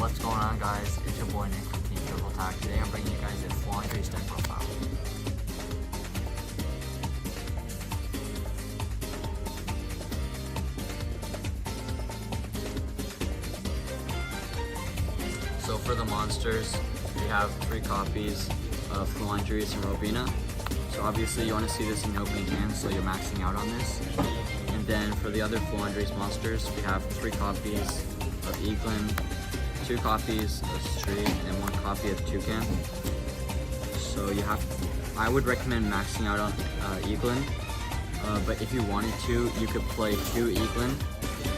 What's going on, guys? It's your boy Nick from Team Triple Attack. Today I'm bringing you guys a FLOOWANDEREEZE deck profile. So for the monsters, we have 3 copies of FLOOWANDEREEZE and Robina. So obviously you want to see this in opening hand, so you're maxing out on this. And then for the other FLOOWANDEREEZE monsters, we have 3 copies of Eaglin, 2 copies of Street, and 1 copy of Toucan. So I would recommend maxing out on Eaglin, but if you wanted to, you could play 2 Eaglin,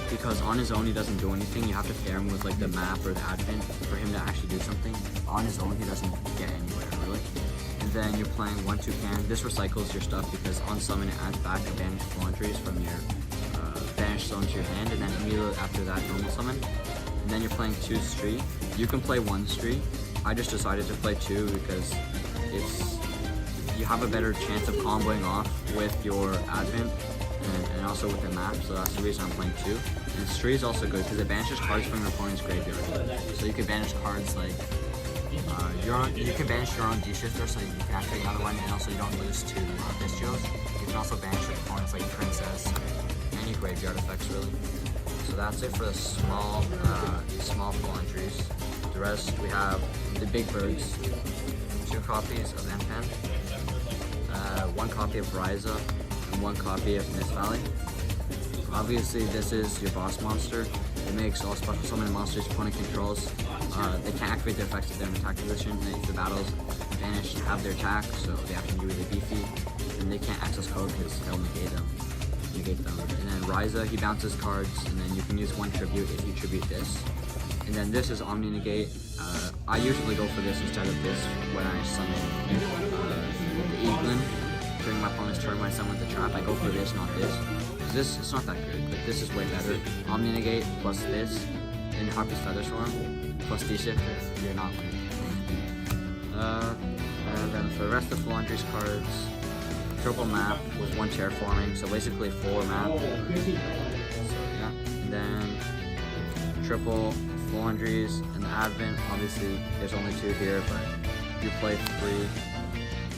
because on his own he doesn't do anything. You have to pair him with like the map or the advent for him to actually do something. On his own he doesn't get anywhere really. And then you're playing 1 Toucan. This recycles your stuff because on summon it adds back a banished FLOOWANDEREEZE from your banished zone to your hand, and then immediately after that normal summon. And then you're playing 2 Street. You can play 1 Street. I just decided to play 2 because you have a better chance of comboing off with your advent and also with the map, so that's the reason I'm playing 2. And Street is also good because it banishes cards from your opponent's graveyard. So you can banish cards like you can banish your own D-Shifter, so you can activate another one, and also you don't lose to Bestials. You can also banish your opponents like Princess, any graveyard effects really. So that's it for the small FLOOWANDEREEZE. The rest we have the big birds, 2 copies of Empen, 1 copy of Ryza, and 1 copy of Mist Valley. Obviously this is your boss monster. It makes all special summon monsters opponent controls. They can't activate their effects if they're in attack position. And if the battles banished have their attack, so they have to be really beefy. And they can't access code because they'll negate them. And then Ryza, he bounces cards, and then you can use 1 tribute if you tribute this. And then this is Omni Negate. I usually go for this instead of this when I summon the Eaglin. During my opponent's turn when I summon the trap, I go for this, not this. This it's not that good, but this is way better. Omni Negate plus this, and Harpy's Feather Swarm plus D-Shift if you're not winning. And then for the rest of FLOOWANDEREEZE cards, triple map with 1 terraforming, so basically 4 map. So yeah, and then triple FLOOWANDEREEZE and the advent. Obviously, there's only 2 here, but you play 3.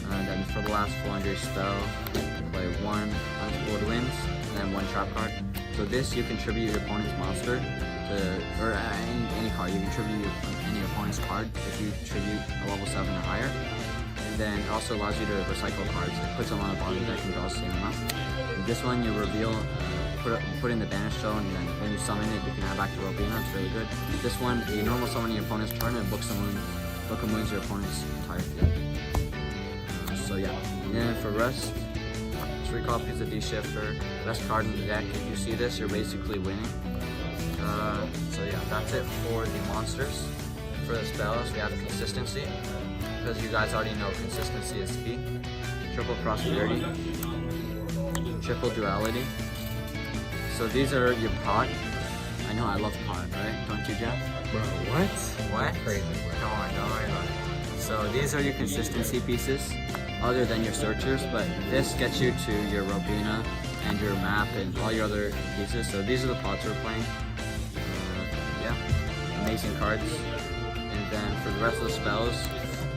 And then for the last FLOOWANDEREEZE spell, you play 1 Unspooled Winds, and then 1 trap card. So this you can tribute your opponent's monster or any card. You can tribute any opponent's card if you tribute a level 7 or higher. And then it also allows you to recycle cards. It puts them on the bottom deck and draws the same amount. And this one you reveal, put in the banished zone, and then when you summon it, you can add back to Robina. It's really good. This one, you normal summon your opponent's turn and book of moons your opponent's entire field. So yeah, and then for rest, 3 copies of D-Shifter, best card in the deck. If you see this, you're basically winning. So yeah, that's it for the monsters. For the spells, we have consistency, because you guys already know consistency is key. Triple prosperity, triple duality. So these are your pot. I know I love pot, right? Don't you, Jeff? Bro, what? What? Crazy, bro. Come on, don't worry about it. So these are your consistency pieces, other than your searchers, but this gets you to your Robina and your map and all your other pieces. So these are the pots we're playing. Yeah, amazing cards. And then for the rest of the spells,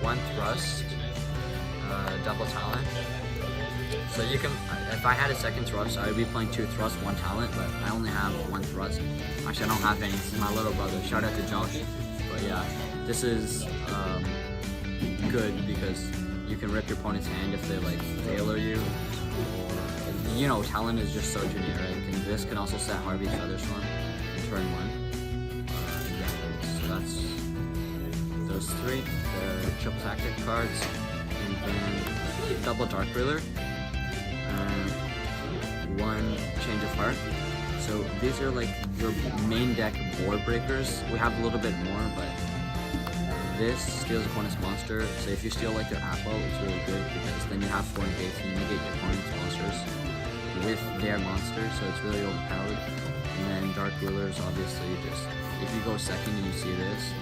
1 thrust, double talent. So you can, if I had a second thrust, I would be playing 2 thrust, 1 talent, but I only have 1 thrust. Actually, I don't have any. This is my little brother. Shout out to Josh. But yeah, this is good because you can rip your opponent's hand if they like failure you, or you know, talent is just so generic, and this can also set Harpy's Feather Swarm in turn 1. Yeah, so that's those 3. The triple tactic cards, and then double Dark Ruler, and 1 Change of Heart. So these are like your main deck board breakers. We have a little bit more, but this steals opponent's monster, so if you steal like their Apple, it's really good because then you have 4 negates and you negate your opponent's monsters with their monster, so it's really overpowered. And then Dark Rulers, obviously, just if you go second and you see this,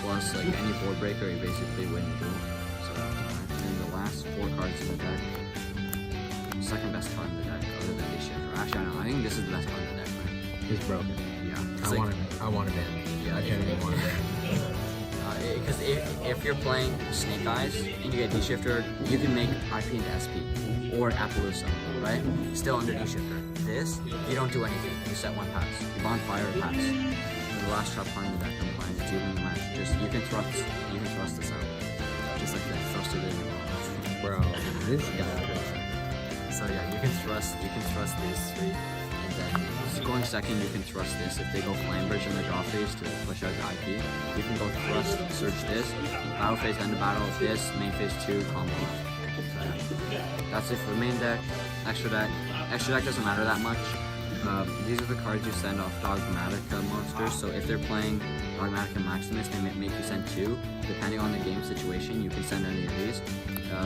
plus like any board breaker, you basically win the game. So that's fine. And then the last 4 cards in the deck, second best card in the deck, other than D-Shifter. Actually, I don't know. I think this is the best card in the deck, right? It's broken. Yeah. I want to ban. Yeah, I can't even want to ban. if you're playing Snake Eyes and you get D-Shifter, you can make IP into SP or Appaloosa, right? Still under D-Shifter. This, you don't do anything. You set one pass. You bonfire a pass. The last trap card in the deck I'm playing is even the match. Just you can thrust this out. Just like that. Thrust it in. Bro, this guy. So yeah, you can thrust these three, and then going second you can thrust this. If they go Flame Bridge in the draw phase to push out the IP, you can go thrust, search this, battle phase, end of battle, this, main phase 2, combo off. So yeah. That's it for the main deck. Extra deck doesn't matter that much. These are the cards you send off Dogmatica monsters, so if they're playing Dogmatica Maximus, they make you send 2. Depending on the game situation, you can send any of these.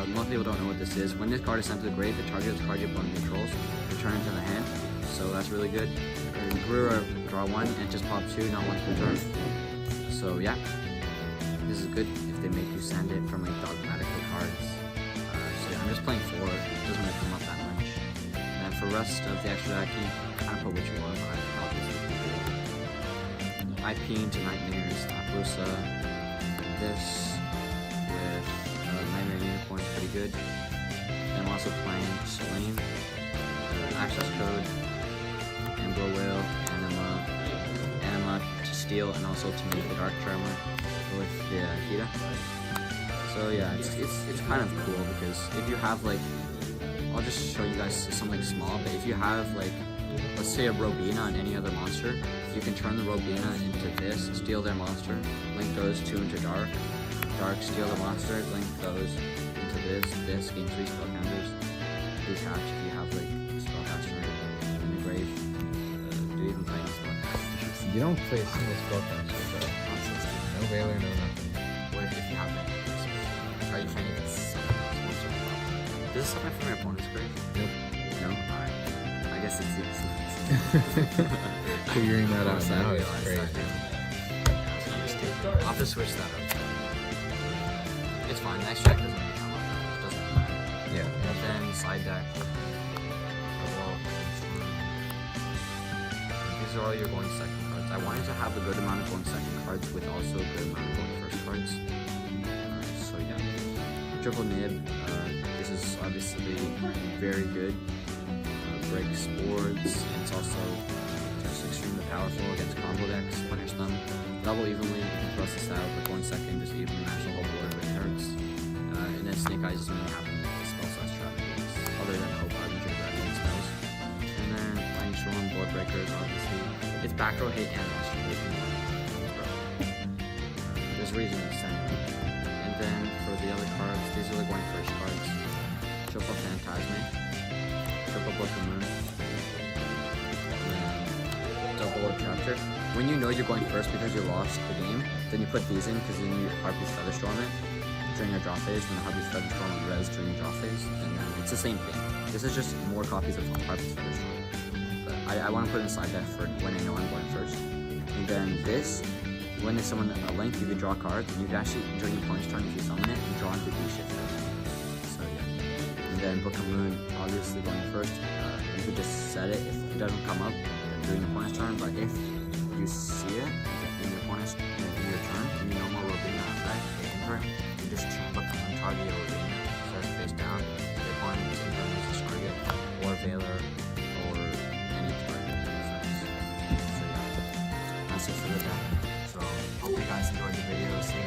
Most people don't know what this is. When this card is sent to the grave, the target card you opponent controls, return it to the hand, so that's really good. Brewer, draw 1, and just pop 2, not 1 per turn. So yeah, this is good if they make you send it from like Dogmatica cards. So yeah, I'm just playing 4, it doesn't really come up that much. And for the rest of the extra deck, you kind of put what you want, but I thought this would be good. IP into Nightmares, Appaloosa, this with Nightmare Unicorn is pretty good. And I'm also playing Selene, Access Code, Ambro Whale, Anima to steal, and also to make the Dark Tremor with the Hita. So yeah, it's kind of cool because if you have like, I'll just show you guys something small, but if you have like, let's say a Robina on any other monster, you can turn the Robina into this, steal their monster, link those 2 into Dark, steal the monster, link those into this, gain 3 spell counters, please hatch if you have like spellcaster in the grave, do you even play any spellcaster? You don't play a single spellcaster, bro. No Veiler, no nothing. What if you have it? Are you trying to get something else? Does this something from your opponent's grave? Nope. No? Alright. I guess it's easy. Figuring that out now is crazy. I'll have to switch that up. It's fine, next check doesn't really come up. It doesn't matter. Yeah. And then side deck. These are all your going second cards. I wanted to have a good amount of going second cards with also a good amount of going first cards. So yeah. Triple Nib. This is obviously very good. Breaks boards, and it's also just extremely powerful against combo decks, punish them. Double evenly, you can thrust this out, but 1 second, just evenly match the whole board with hurts. And then Snake Eyes doesn't really happen with spell slash trap moves, other than Hope Harbinger grabbing spells. And then Lightning Storm, Board Breakers, obviously. It's back row hate and monster hate in one. There's a reason to send it. And then for the other cards, these are the going first cards. Triple Phantasme. Triple Book of Moon, and double Chapter. When you know you're going first because you lost the game, then you put these in because then you Harpy's Featherstorm it during your draw phase, and the Harpy's Featherstorm will res during your draw phase, and then it's the same thing. This is just more copies of Harpy's Featherstorm. But I want to put it inside that for when I know I'm going first. And then this, when there's someone a link, you can draw cards, and you can actually, during your opponent's turn, if you summon it, you draw into D-Shifter. And then Book of Moon, obviously going first, you could just set it if it doesn't come up during your opponent's turn, but if you see it in your opponent's in your turn, and you know more Robina effect, you just Book of Moon target your Robina, starts face down, your opponent is in turn uses target, or Veiler, or any target effects. So yeah, that's it for the deck. So hope you guys enjoyed the video. See you